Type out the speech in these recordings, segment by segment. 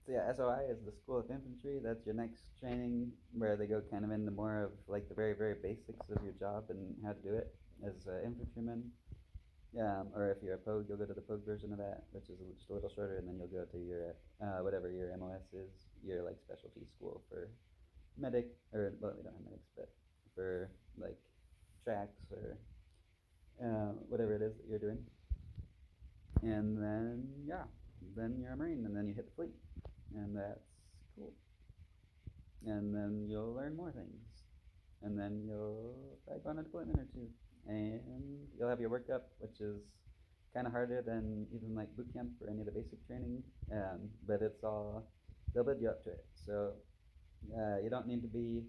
So yeah, SOI is the School of Infantry. That's your next training where they go kind of into more of like the very, very basics of your job and how to do it as an infantryman. Or if you're a POG, you'll go to the POG version of that, which is just a little shorter, and then you'll go to your whatever your MOS is, your like specialty school for medic, or well, we don't have medics, but for like tracks or whatever it is that you're doing. And then yeah, then you're a Marine, and then you hit the fleet, and that's cool. And then you'll learn more things, and then you'll probably go on a deployment or two, and you'll have your workup, which is kind of harder than even like boot camp or any of the basic training, but it's all they'll build you up to it. So you don't need to be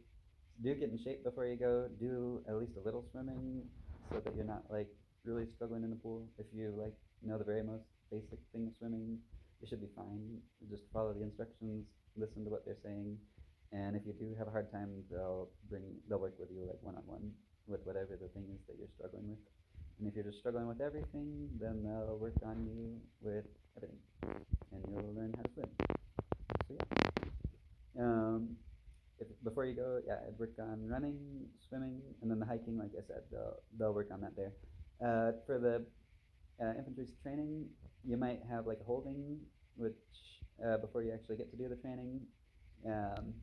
do get in shape before you go. Do at least a little swimming so that you're not like really struggling in the pool. If you like know the very most basic thing of swimming, you should be fine. Just follow the instructions, listen to what they're saying, and if you do have a hard time, they'll work with you like one on one with whatever the thing is that you're struggling with. And if you're just struggling with everything, then they'll work on you with everything, and you'll learn how to swim. So yeah. If before you go, yeah, I'd work on running, swimming, and then the hiking. Like I said, they'll work on that there. For the infantry's training, you might have like a holding, which before you actually get to do the training, um,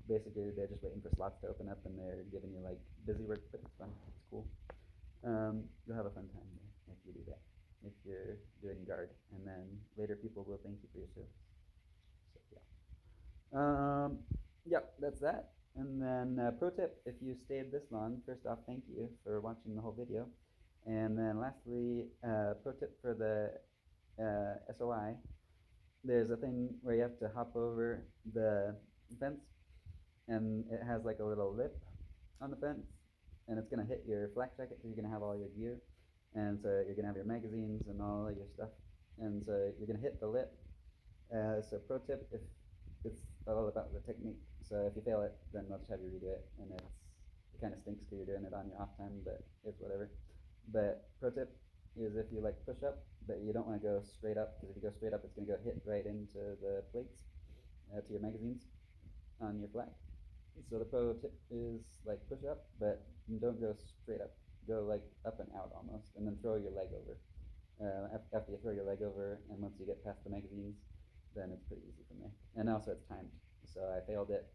basically they're just waiting for slots to open up and they're giving you like busy work, but it's fun. It's cool. You'll have a fun time there if you do that. If you're doing guard, and then later people will thank you for your service. So yeah. Yep, that's that. And then pro tip, if you stayed this long, first off, thank you for watching the whole video. And then lastly, pro tip for the SOI, there's a thing where you have to hop over the fence, and it has like a little lip on the fence, and it's gonna hit your flak jacket because you're gonna have all your gear, and so you're gonna have your magazines and all of your stuff, and so you're gonna hit the lip. So pro tip, if it's all about the technique. So if you fail it, then they'll just have you redo it, and it kind of stinks because you're doing it on your off time, but it's whatever. But pro tip is if you like push up, but you don't want to go straight up because if you go straight up, it's going to go hit right into the plates to your magazines on your flak. So the pro tip is like push up, but don't go straight up. Go like up and out almost, and then throw your leg over. After you throw your leg over, and once you get past the magazines, then it's pretty easy from there. And also it's timed, so I failed it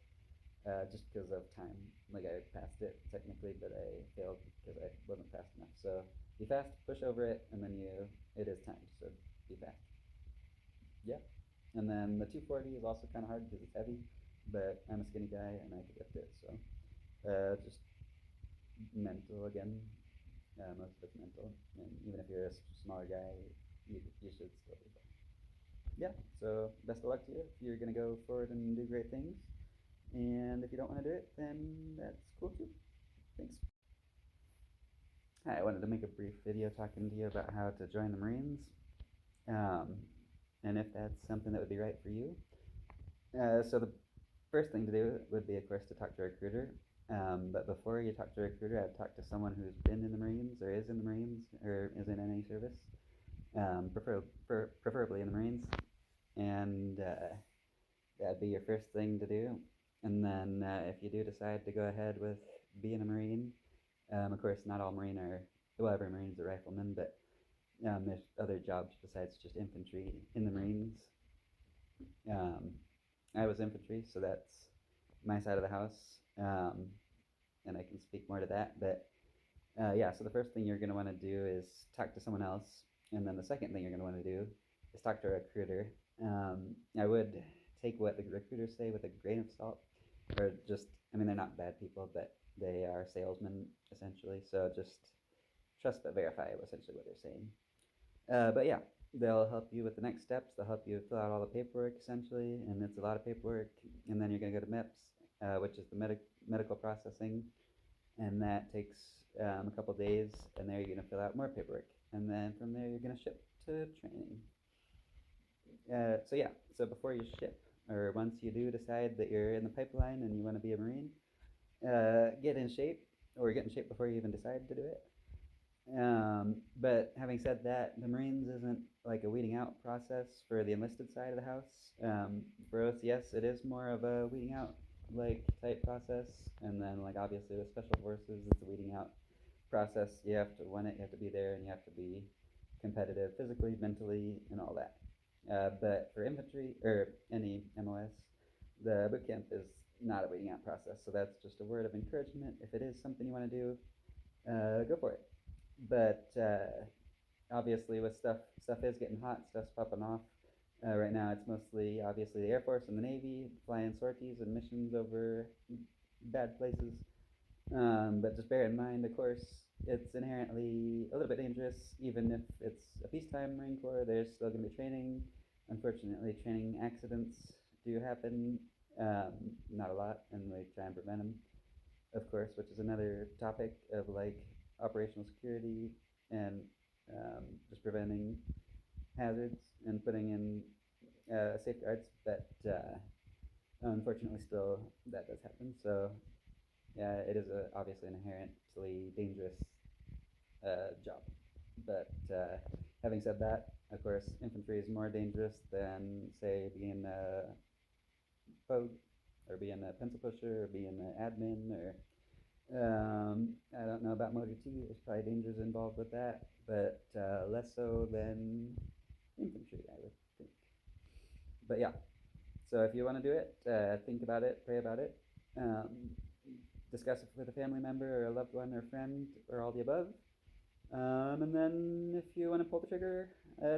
just because of time. Like I passed it technically, but I failed because I wasn't fast enough. So be fast, push over it, and then it is timed. So be fast. Yeah. And then the 240 is also kind of hard because it's heavy, but I'm a skinny guy and I could lift it. So just mental again. Most of it's mental, and even if you're a smaller guy, you should still be fine. Yeah. So best of luck to you if you're gonna go forward and do great things. And if you don't want to do it, then that's cool too. Thanks. Hi, I wanted to make a brief video talking to you about how to join the Marines, um, and if that's something that would be right for you. So the first thing to do would be, of course, to talk to a recruiter. But before you talk to a recruiter, I'd talk to someone who's been in the Marines or is in the Marines or is in any service, preferably in the Marines, and that'd be your first thing to do. And then if you do decide to go ahead with being a Marine, of course, not all Marine are, well, every Marine's a rifleman, but there's other jobs besides just infantry in the Marines. Um, I was infantry, so that's my side of the house, and I can speak more to that. But yeah, so the first thing you're going to want to do is talk to someone else, and then the second thing you're going to want to do is talk to a recruiter. I would take what the recruiters say with a grain of salt, or just, I mean, they're not bad people, but they are salesmen essentially. So just trust but verify, essentially what they're saying. But yeah, they'll help you with the next steps. They'll help you fill out all the paperwork essentially, and it's a lot of paperwork. And then you're going to go to MEPS, which is the medical processing, and that takes a couple days. And there you're going to fill out more paperwork, and then from there you're going to ship to training. So yeah, so before you ship, or once you do decide that you're in the pipeline and you want to be a Marine, get in shape, or get in shape before you even decide to do it. But having said that, the Marines isn't like a weeding out process for the enlisted side of the house. For OCS, it is more of a weeding out like type process, and then like obviously with special forces, it's a weeding out process. You have to win it, you have to be there, and you have to be competitive physically, mentally, and all that. But for infantry or any MOS, the boot camp is not a weeding out process. So that's just a word of encouragement. If it is something you want to do, go for it. But obviously, with stuff is getting hot, stuff's popping off. Right now, it's mostly obviously the Air Force and the Navy flying sorties and missions over bad places. But just bear in mind, of course, it's inherently a little bit dangerous, even if it's a peacetime Marine Corps. There's still going to be training. Unfortunately, training accidents do happen. Not a lot, and we try and prevent them, of course, which is another topic of like operational security and just preventing hazards and putting in safeguards. But unfortunately, still that does happen. So yeah, it is obviously an inherently dangerous job. But having said that, of course, infantry is more dangerous than, say, being a pogue or being a pencil pusher or being an admin or I don't know about Motor T. There's probably dangers involved with that, but less so than infantry, I would think. But yeah, so if you want to do it, think about it, pray about it, um, discuss it with a family member or a loved one or friend or all the above. And then if you want to pull the trigger,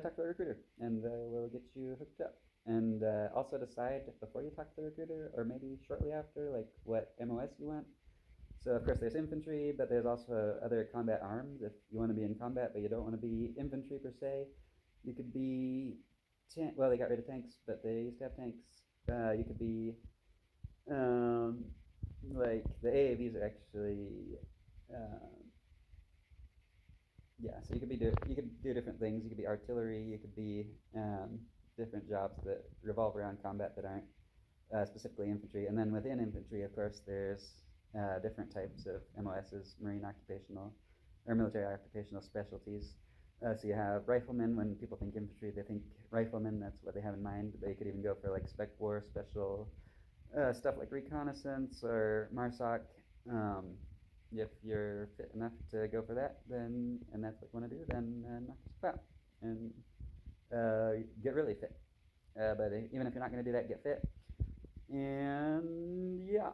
talk to a recruiter and we'll get you hooked up. And also decide before you talk to the recruiter or maybe shortly after, like what MOS you want. So of course there's infantry, but there's also other combat arms. If you want to be in combat but you don't want to be infantry per se, you could be well, they got rid of tanks, but they used to have tanks. You could be um, like the AAVs are actually um, yeah. So you could do different things. You could be artillery. You could be different jobs that revolve around combat that aren't specifically infantry. And then within infantry, of course, there's different types of MOSs, Marine occupational or military occupational specialties. So you have riflemen. When people think infantry, they think riflemen. That's what they have in mind. But you could even go for like spec war, special stuff like reconnaissance or MARSOC. If you're fit enough to go for that, then and that's what you want to do, then knock yourself out and get really fit. But even if you're not going to do that, get fit. And yeah,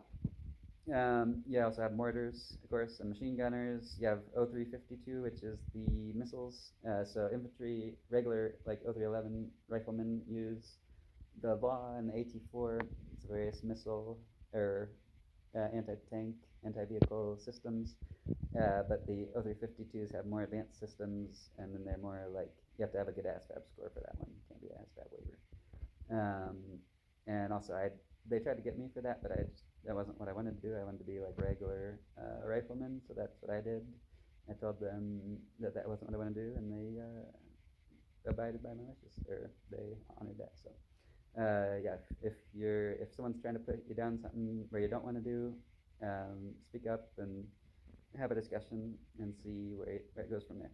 you also have mortars, of course, and machine gunners. You have O352, which is the missiles. So infantry, regular like O311 riflemen use the VA and the AT4. It's various missile or anti-tank, anti-vehicle systems. But the O352s have more advanced systems, and then they're more like you have to have a good ASVAB score for that one. You can't be an ASVAB waiver. And also, they tried to get me for that, but that wasn't what I wanted to do. I wanted to be like regular rifleman, so that's what I did. I told them that that wasn't what I wanted to do, and they abided by my wishes, or they honored that. So yeah, if someone's trying to put you down something where you don't want to do, speak up and have a discussion and see where it goes from there.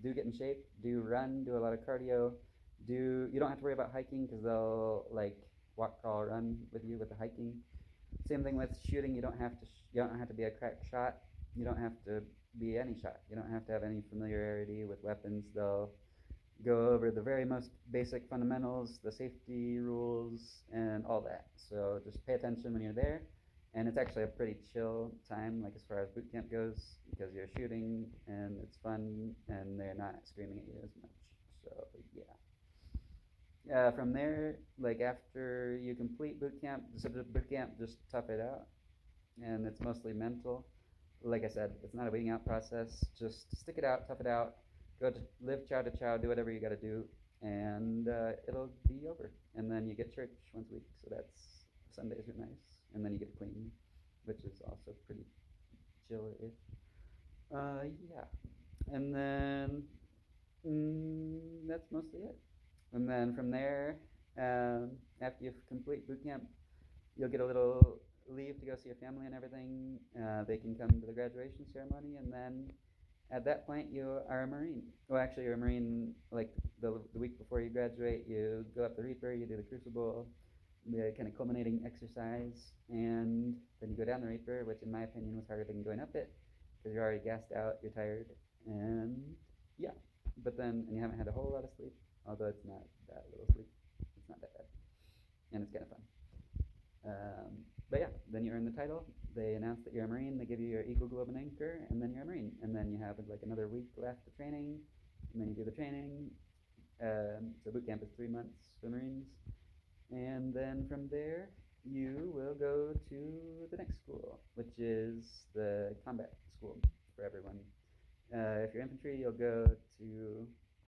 Do get in shape. Do run. Do a lot of cardio. You don't have to worry about hiking because they'll like walk, crawl, run with you with the hiking. Same thing with shooting. You don't have to be a crack shot. You don't have to be any shot. You don't have to have any familiarity with weapons. They'll go over the very most basic fundamentals, the safety rules, and all that. So just pay attention when you're there. And it's actually a pretty chill time, like as far as boot camp goes, because you're shooting and it's fun, and they're not screaming at you as much. So yeah. From there, like after you complete boot camp, so the boot camp, just tough it out, and it's mostly mental. Like I said, it's not a weeding out process. Just stick it out, tough it out, go to live chow to chow, do whatever you got to do, and it'll be over. And then you get church once a week, so that's Sundays are nice, and then you get clean, which is also pretty chill-ish. Yeah, and then that's mostly it. And then from there, after you complete boot camp, you'll get a little leave to go see your family and everything. They can come to the graduation ceremony, and then At that point, you are a Marine. Well, actually, you're a Marine. Like the week before you graduate, you go up the Reaper, you do the Crucible, the kind of culminating exercise, and then you go down the Reaper, which in my opinion was harder than going up it, because you're already gassed out, you're tired, and yeah. But then, and you haven't had a whole lot of sleep, although it's not that little sleep. It's not that bad, and it's kind of fun. But yeah, then you earn the title. They announce that you're a Marine. They give you your Eagle Globe and Anchor, and then you're a Marine. And then you have like another week left of training, and then you do the training. So boot camp is 3 months for Marines, and then from there you will go to the next school, which is the combat school for everyone. If you're infantry, you'll go to